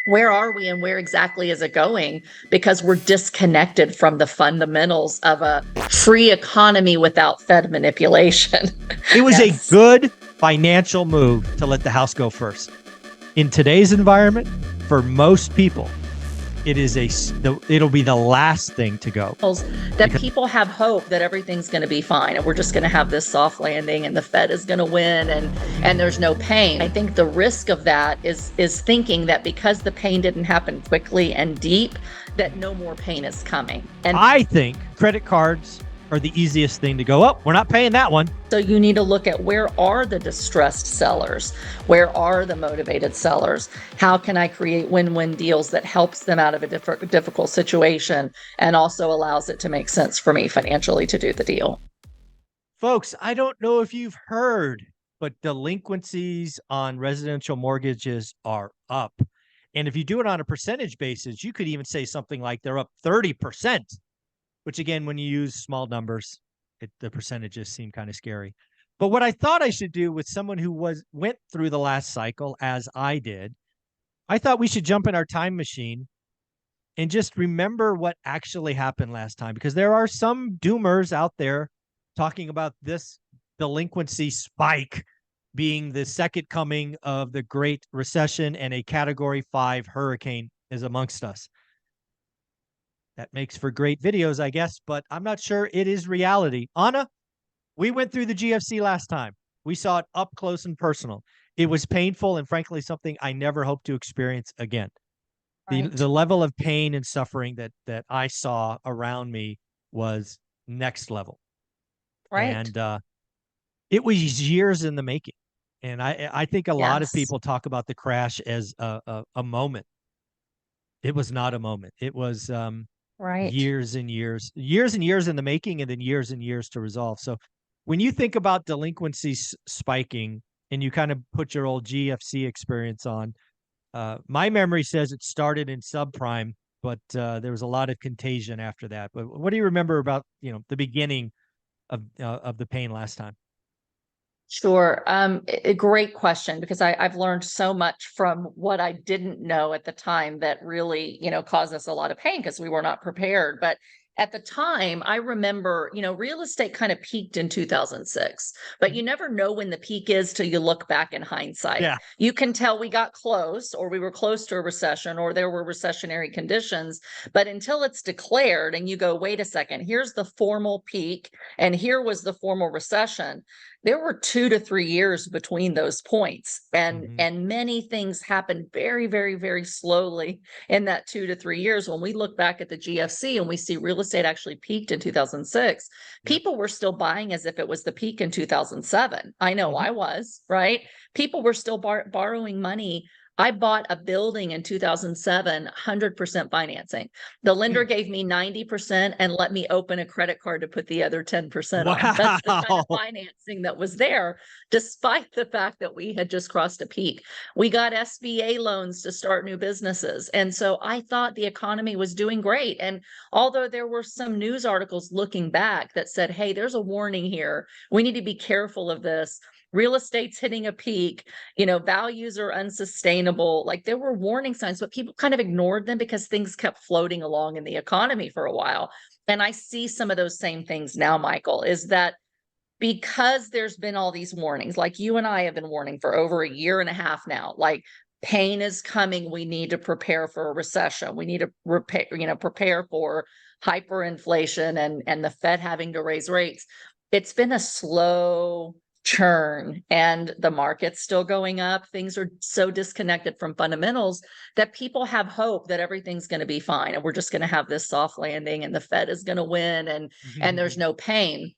where are we and where exactly is it going? Because we're disconnected from the fundamentals of a free economy without Fed manipulation. It was a Yes. good financial move to let the house go first. In today's environment, for most people, it'll be the last thing to go. That people have hope that everything's going to be fine and we're just going to have this soft landing and the Fed is going to win and there's no pain. I think the risk of that is thinking that because the pain didn't happen quickly and deep, that no more pain is coming. And I think credit cards are the easiest thing to go up. We're not paying that one. So you need to look at where are the distressed sellers? Where are the motivated sellers? How can I create win-win deals that helps them out of a difficult situation and also allows it to make sense for me financially to do the deal? Folks, I don't know if you've heard, but delinquencies on residential mortgages are up. And if you do it on a percentage basis, you could even say something like they're up 30%, which again, when you use small numbers, the percentages seem kind of scary. But what I thought I should do with someone who went through the last cycle as I did, I thought we should jump in our time machine and just remember what actually happened last time, because there are some doomers out there talking about this delinquency spike being the second coming of the Great Recession and a Category 5 hurricane is amongst us. That makes for great videos, I guess, but I'm not sure it is reality. Anna, we went through the GFC last time. We saw it up close and personal. It was painful and frankly something I never hope to experience again. Right. The level of pain and suffering that I saw around me was next level. Right. And it was years in the making. And I think a lot of people talk about the crash as a moment. It was not a moment. It was Right. years and years in the making, and then years and years to resolve. So when you think about delinquencies spiking and you kind of put your old GFC experience on, my memory says it started in subprime, but there was a lot of contagion after that. But what do you remember about, the beginning of the pain last time? Sure. A great question because I've learned so much from what I didn't know at the time that really, caused us a lot of pain because we were not prepared. But at the time, I remember, real estate kind of peaked in 2006, but you never know when the peak is till you look back in hindsight. Yeah. You can tell we got close or we were close to a recession or there were recessionary conditions, but until it's declared and you go, wait a second, here's the formal peak and here was the formal recession, there were 2 to 3 years between those points, and many things happened very, very, very slowly in that 2 to 3 years. When we look back at the GFC and we see real estate actually peaked in 2006, people were still buying as if it was the peak in 2007. I know I was, right? People were still borrowing money. I bought a building in 2007, 100% financing. The lender gave me 90% and let me open a credit card to put the other 10% on. That's the kind of financing that was there, despite the fact that we had just crossed a peak. We got SBA loans to start new businesses. And so I thought the economy was doing great. And although there were some news articles looking back that said, hey, there's a warning here, we need to be careful of this. Real estate's hitting a peak, values are unsustainable. Like there were warning signs, but people kind of ignored them because things kept floating along in the economy for a while. And I see some of those same things now, Michael, is that because there's been all these warnings, like you and I have been warning for over a year and a half now, like pain is coming. We need to prepare for a recession. We need to prepare for hyperinflation and the Fed having to raise rates. It's been a slow churn and the market's still going up. Things are so disconnected from fundamentals that people have hope that everything's going to be fine and we're just going to have this soft landing and the Fed is going to win and there's no pain.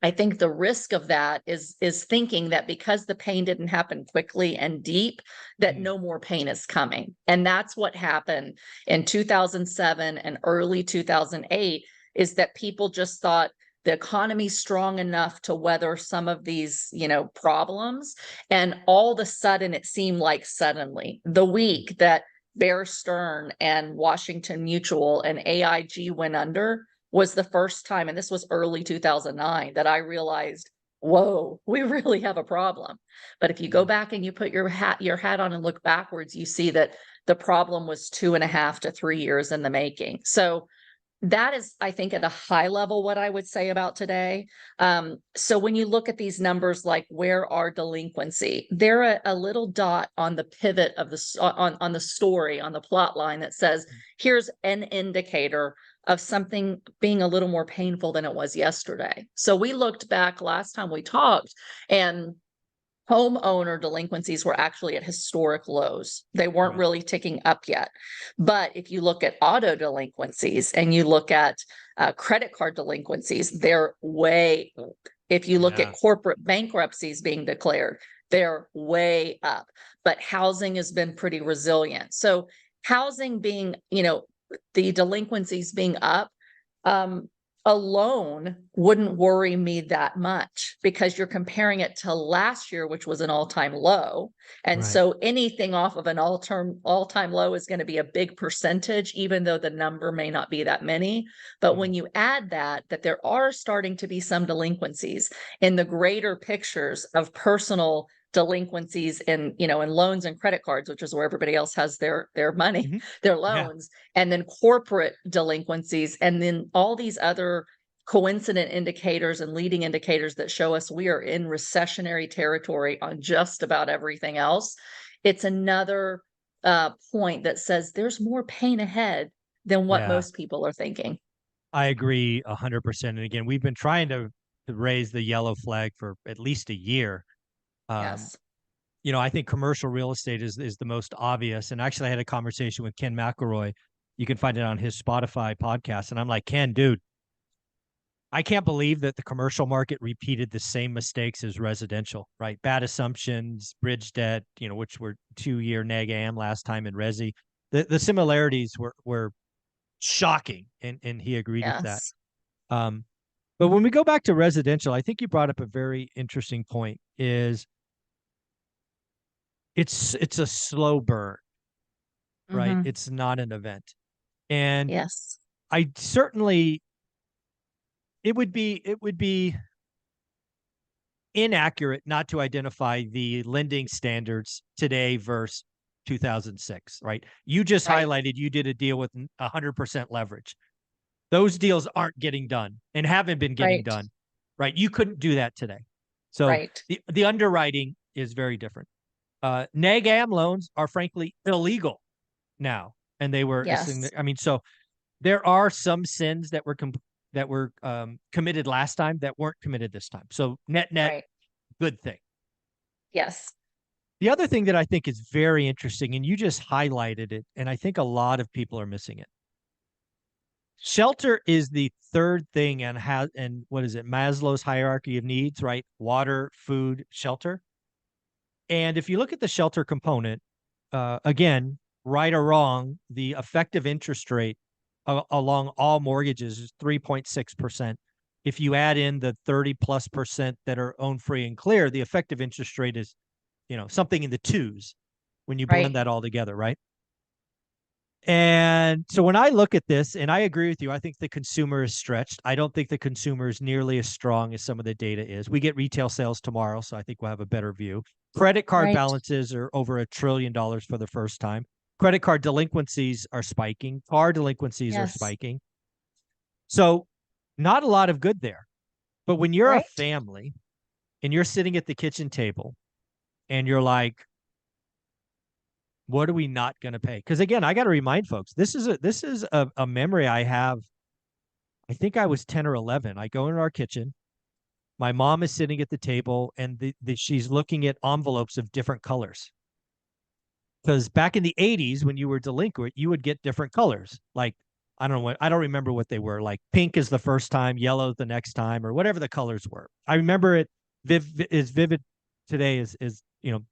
I think the risk of that is thinking that because the pain didn't happen quickly and deep, that no more pain is coming. And that's what happened in 2007 and early 2008, is that people just thought the economy's strong enough to weather some of these, problems. And all of a sudden, it seemed like suddenly the week that Bear Stearns and Washington Mutual and AIG went under was the first time, and this was early 2009, that I realized, whoa, we really have a problem. But if you go back and you put your hat on and look backwards, you see that the problem was 2.5 to 3 years in the making. So that is, I think, at a high level, what I would say about today. So when you look at these numbers, like where are delinquency, they're a little dot on the pivot of on the story, on the plot line that says, here's an indicator of something being a little more painful than it was yesterday. So we looked back last time we talked, and homeowner delinquencies were actually at historic lows. They weren't Right. really ticking up yet. But if you look at auto delinquencies and you look at credit card delinquencies, they're way up. If you look at corporate bankruptcies being declared, they're way up. But housing has been pretty resilient. So housing being, the delinquencies being up, alone wouldn't worry me that much, because you're comparing it to last year, which was an all-time low. And Right. so anything off of an all-time low is going to be a big percentage, even though the number may not be that many. But when you add that there are starting to be some delinquencies in the greater pictures of personal delinquencies in loans and credit cards, which is where everybody else has their money, their Yeah. loans, and then corporate delinquencies, and then all these other coincident indicators and leading indicators that show us we are in recessionary territory on just about everything else. It's another point that says there's more pain ahead than what Yeah. most people are thinking. I agree 100%. And again, we've been trying to raise the yellow flag for at least a year. Um, Yes. I think commercial real estate is the most obvious. And actually, I had a conversation with Ken McElroy. You can find it on his Spotify podcast. And I'm like, Ken, dude, I can't believe that the commercial market repeated the same mistakes as residential, right? Bad assumptions, bridge debt, which were 2-year neg am last time in resi. The similarities were shocking, and he agreed with that. Yes. Um, but when we go back to residential, I think you brought up a very interesting point. Is it's a slow burn, right? Mm-hmm. It's not an event. And Yes. I certainly it would be inaccurate not to identify the lending standards today versus 2006, right? You just Right. highlighted you did a deal with 100% leverage. Those deals aren't getting done and haven't been getting Right. done, right? You couldn't do that today. So Right. the underwriting is very different. Neg am loans are frankly illegal now, and they were. Yes. I mean, so there are some sins that were committed last time that weren't committed this time. So net, Right. good thing. Yes. The other thing that I think is very interesting, and you just highlighted it, and I think a lot of people are missing it. Shelter is the third thing, and what is it? Maslow's hierarchy of needs, right? Water, food, shelter. And if you look at the shelter component, again, right or wrong, the effective interest rate along all mortgages is 3.6%. If you add in the 30+% that are own free and clear, the effective interest rate is, something in the twos when you blend Right. that all together, right? And so when I look at this, and I agree with you, I think the consumer is stretched. I don't think the consumer is nearly as strong as some of the data is. We get retail sales tomorrow, so I think we'll have a better view. Credit card Right. balances are over $1 trillion for the first time. Credit card delinquencies are spiking. Car delinquencies are Yes. spiking. So not a lot of good there. But when you're a Right. family and you're sitting at the kitchen table and you're like, what are we not going to pay? Because again, I got to remind folks, this is a memory I have. I think I was 10 or 11. I go into our kitchen. My mom is sitting at the table, and she's looking at envelopes of different colors. Because back in the 80s, when you were delinquent, you would get different colors. Like, I don't remember what they were. Like pink is the first time, yellow the next time, or whatever the colors were. I remember it as vivid today as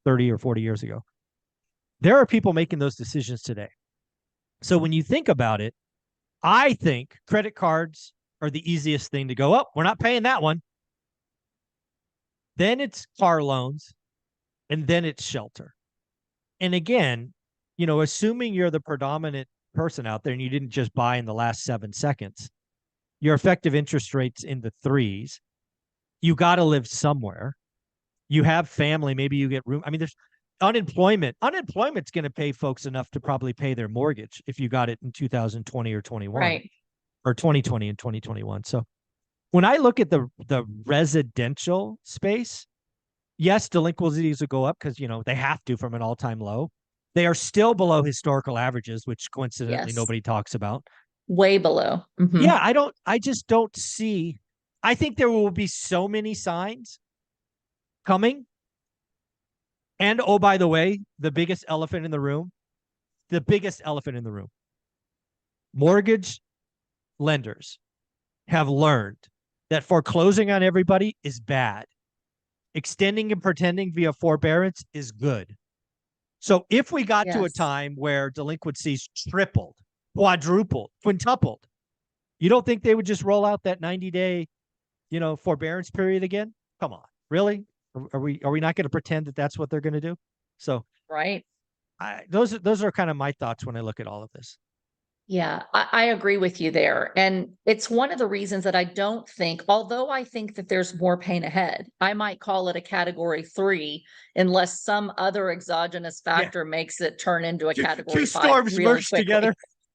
30 or 40 years ago. There are people making those decisions today. So when you think about it, I think credit cards are the easiest thing to go, oh, we're not paying that one. Then it's car loans, and then it's shelter. And again, assuming you're the predominant person out there and you didn't just buy in the last 7 seconds, your effective interest rate's in the threes. You got to live somewhere. You have family, maybe you get room. I mean, unemployment's going to pay folks enough to probably pay their mortgage if you got it in 2020 or 21 Right. or 2020 and 2021. So when I look at the residential space, yes, delinquencies will go up because they have to from an all-time low. They are still below historical averages, which coincidentally Yes. nobody talks about. Way below. Yeah, I just don't see. I think there will be so many signs coming. And oh, by the way, the biggest elephant in the room, mortgage lenders have learned that foreclosing on everybody is bad. Extending and pretending via forbearance is good. So if we got to a Yes. time where delinquencies tripled, quadrupled, quintupled, you don't think they would just roll out that 90-day, forbearance period again? Come on, really? Are we not going to pretend that that's what they're going to do? So Right. those are kind of my thoughts when I look at all of this. Yeah, I agree with you there. And it's one of the reasons that I don't think, although I think that there's more pain ahead, I might call it a category 3 unless some other exogenous Yeah, factor makes it turn into a two, category two 5 storms really merged quickly. together.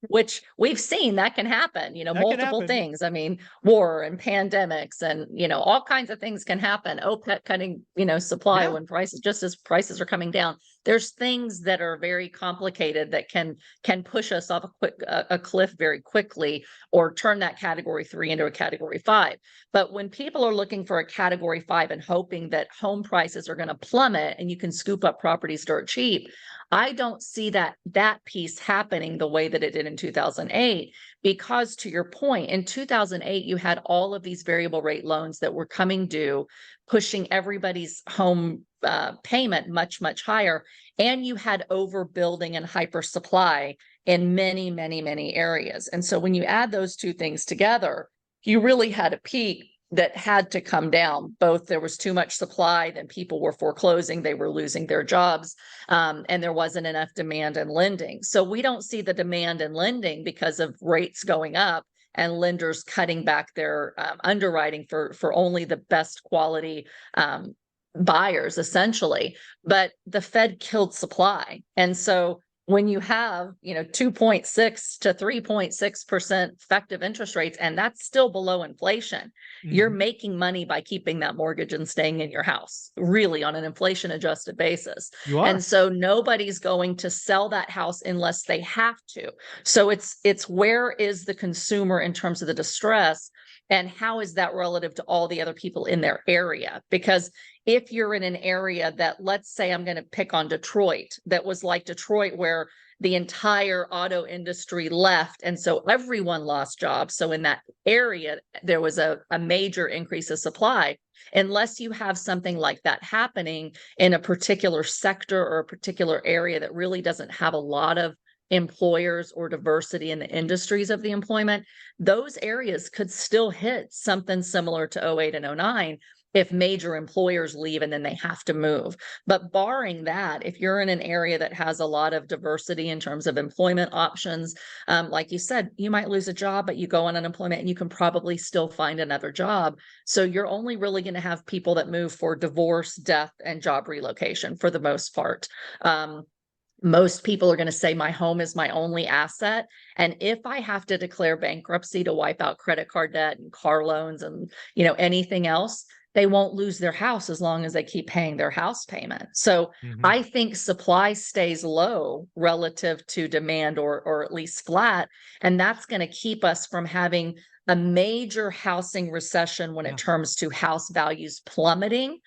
Which we've seen that can happen, That can multiple happen. things. I mean, war and pandemics and, all kinds of things can happen. OPEC cutting, supply Yeah. when just as prices are coming down. There's things that are very complicated that can push us off a cliff very quickly or turn that category 3 into a category 5. But when people are looking for a category 5 and hoping that home prices are going to plummet and you can scoop up properties dirt cheap, I don't see that piece happening the way that it did in 2008, because to your point, in 2008, you had all of these variable rate loans that were coming due, pushing everybody's home payment much, much higher. And you had overbuilding and hyper supply in many, many, many areas. And so when you add those two things together, you really had a peak that had to come down. Both there was too much supply, then people were foreclosing, they were losing their jobs, and there wasn't enough demand in lending. So we don't see the demand in lending because of rates going up and lenders cutting back their underwriting for only the best quality buyers, essentially. But the Fed killed supply. And so when you have 2.6 to 3.6% effective interest rates, and that's still below inflation, you're Mm-hmm. making money by keeping that mortgage and staying in your house, really, on an inflation adjusted basis. You And are. so nobody's going to sell that house unless they have to. So it's where is the consumer in terms of the distress, and how is that relative to all the other people in their area? Because if you're in an area that, let's say I'm going to pick on Detroit, that was like Detroit, where the entire auto industry left, and so everyone lost jobs. So in that area, there was a major increase of supply. Unless you have something like that happening in a particular sector or a particular area that really doesn't have a lot of employers or diversity in the industries of the employment, those areas could still hit something similar to 08 and 09 if major employers leave and then they have to move. But barring that, if you're in an area that has a lot of diversity in terms of employment options, like you said, you might lose a job, but you go on unemployment and you can probably still find another job. So you're only really going to have people that move for divorce, death, and job relocation for the most part. Most people are going to say my home is my only asset. And if I have to declare bankruptcy to wipe out credit card debt and car loans and anything else, they won't lose their house as long as they keep paying their house payment. So Mm-hmm. I think supply stays low relative to demand, or at least flat. And that's going to keep us from having a major housing recession when it Yeah. comes to house values plummeting.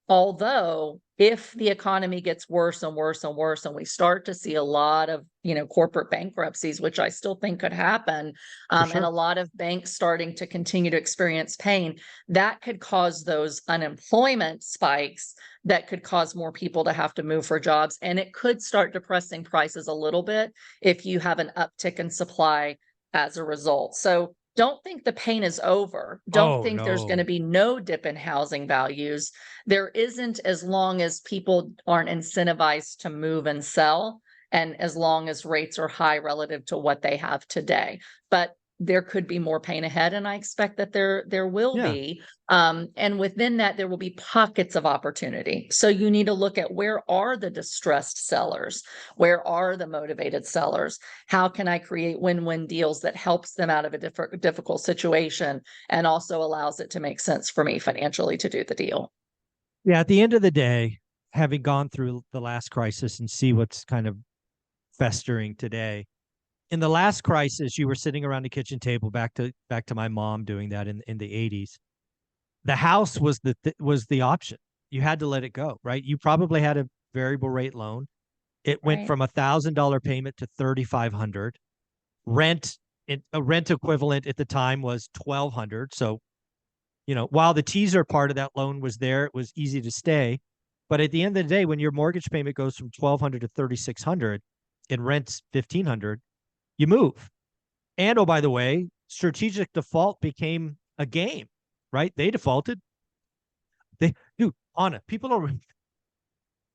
Although, if the economy gets worse and worse and worse, and we start to see a lot of, corporate bankruptcies, which I still think could happen, For and a sure. lot of banks starting to continue to experience pain, that could cause those unemployment spikes that could cause more people to have to move for jobs. And it could start depressing prices a little bit if you have an uptick in supply as a result. So don't think the pain is over. Don't Oh think there's going to no. be no dip in housing values. There isn't, as long as people aren't incentivized to move and sell, and as long as rates are high relative to what they have today. But there could be more pain ahead, and I expect that there will Yeah. be. And within that, there will be pockets of opportunity. So you need to look at, where are the distressed sellers? Where are the motivated sellers? How can I create win-win deals that helps them out of a difficult situation and also allows it to make sense for me financially to do the deal? Yeah. At the end of the day, having gone through the last crisis and see what's kind of festering today, in the last crisis, you were sitting around the kitchen table, back to my mom doing that in the 80s. The house was was the option. You had to let it go, right? You probably had a variable rate loan. It went Right. from $1,000 payment to 3,500. Rent, a rent equivalent at the time was 1,200. So, while the teaser part of that loan was there, it was easy to stay. But at the end of the day, when your mortgage payment goes from 1,200 to 3,600 and rent's 1,500, you move. And oh, by the way, strategic default became a game, right? They defaulted. Dude, Anna, people don't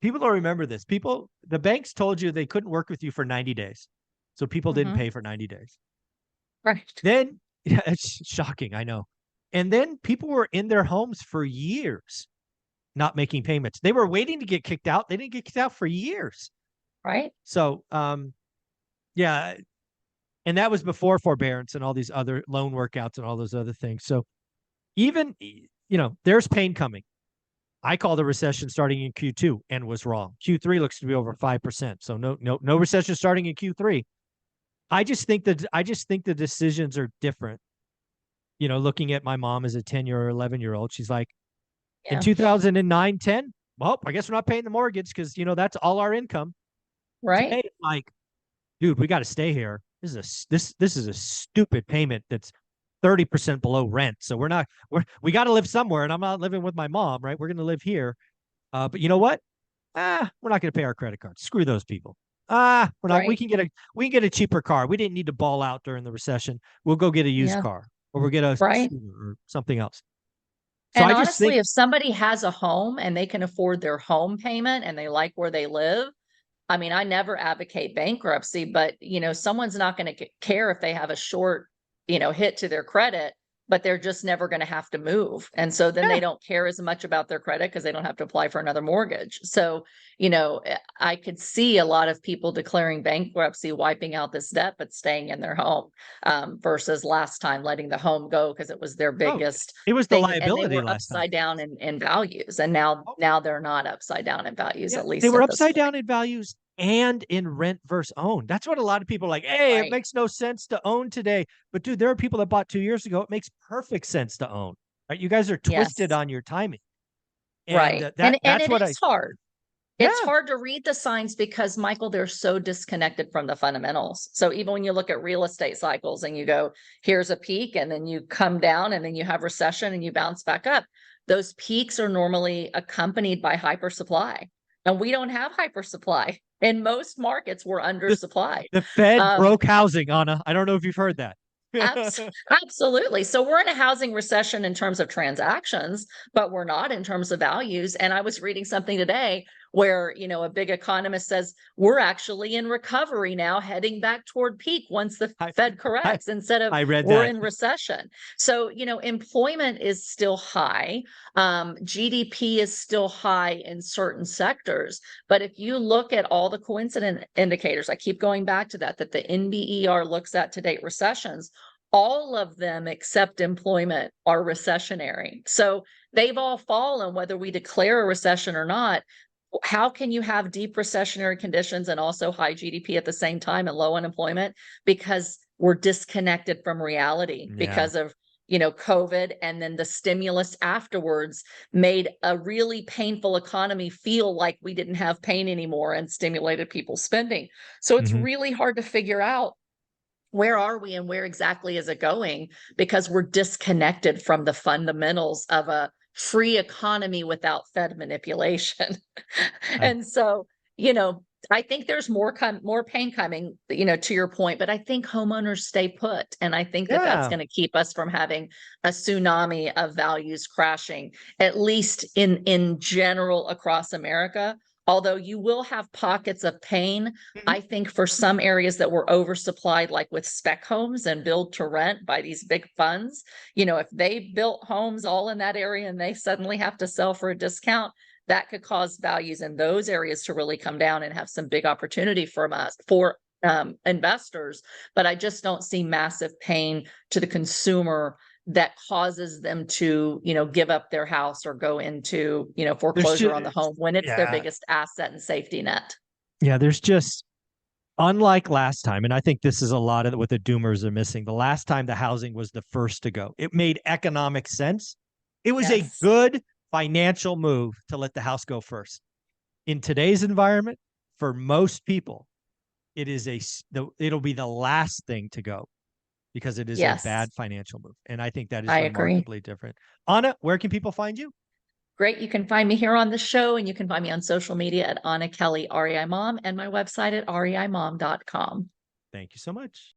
remember this. The banks told you they couldn't work with you for 90 days. So people didn't Hmm. pay for 90 days. Right. Then, yeah, it's shocking, I know. And then people were in their homes for years not making payments. They were waiting to get kicked out. They didn't get kicked out for years. Right. So, yeah, and that was before forbearance and all these other loan workouts and all those other things. So even, there's pain coming. I called a recession starting in Q2 and was wrong. Q3 looks to be over 5%. So no recession starting in Q3. I just think the decisions are different. Looking at my mom as a 10-year or 11-year-old, she's like, in Yeah. 2009, 10, well, I guess we're not paying the mortgage because that's all our income. Right. Today, it's like, dude, we got to stay here. This is a stupid payment that's 30% below rent. So we got to live somewhere, and I'm not living with my mom, right? We're going to live here. But you know what? We're not going to pay our credit cards. Screw those people. We're not. We Right. can get a cheaper car. We didn't need to ball out during the recession. We'll go get a used Yeah. car, or we'll get a Right. scooter or something else. So And I just think, honestly, if somebody has a home and they can afford their home payment and they like where they live, I mean, I never advocate bankruptcy, but someone's not going to care if they have a short, hit to their credit, but they're just never going to have to move. And so then yeah, they don't care as much about their credit because they don't have to apply for another mortgage. So, I could see a lot of people declaring bankruptcy, wiping out this debt, but staying in their home, versus last time letting the home go because it was their oh, biggest it was the thing, and they liability were last time. upside down in values. And now, Oh, they're not upside down in values, yeah, at they least were at this upside point. down in values and in rent versus own. That's what a lot of people are like. Hey, it Right. makes no sense to own today. But dude, there are people that bought 2 years ago. It makes perfect sense to own. Right? You guys are twisted Yes. on your timing, and Right. And that's it what is I. hard. It's Yeah. hard to read the signs because, Michael, they're so disconnected from the fundamentals. So even when you look at real estate cycles and you go, here's a peak, and then you come down, and then you have recession and you bounce back up, those peaks are normally accompanied by hypersupply. And we don't have hypersupply. In most markets, we're The undersupplied. the Fed Um, broke housing, Anna. I don't know if you've heard that. Absolutely. So we're in a housing recession in terms of transactions, but we're not in terms of values. And I was reading something today where, a big economist says we're actually in recovery now, heading back toward peak once the I, Fed I corrects, instead of I read we're that. in recession. So, employment is still high. GDP is still high in certain sectors. But if you look at all the coincident indicators, I keep going back to that the NBER looks at to date recessions, all of them except employment are recessionary. So they've all fallen, whether we declare a recession or not. How can you have deep recessionary conditions and also high GDP at the same time and low unemployment? Because we're disconnected from reality Yeah. because of COVID, and then the stimulus afterwards made a really painful economy feel like we didn't have pain anymore and stimulated people's spending. So it's Hmm. really hard to figure out, where are we and where exactly is it going, because we're disconnected from the fundamentals of a free economy without Fed manipulation. I And so, I think there's more pain coming, to your point, but I think homeowners stay put. And I think that that's yeah. going to keep us from having a tsunami of values crashing, at least in general across America. Although you will have pockets of pain, Mhm. I think for some areas that were oversupplied, like with spec homes and build to rent by these big funds, if they built homes all in that area and they suddenly have to sell for a discount, that could cause values in those areas to really come down and have some big opportunity for investors. But I just don't see massive pain to the consumer that causes them to, give up their house or go into, There's foreclosure on the just home when it's their yeah, biggest asset and safety net. yeah, there's just unlike last time, and I think this is a lot of what the doomers are missing. The last time the housing was the first to go, it made economic sense. It was a Yes. good financial move to let the house go first. In today's environment, for most people, it'll be the last thing to go because it is a Yes, bad financial move. And I think that is I agree. remarkably different. Anna, where can people find you? Great. You can find me here on the show, and you can find me on social media at Anna Kelly, REI Mom, and my website at reimom.com. Thank you so much.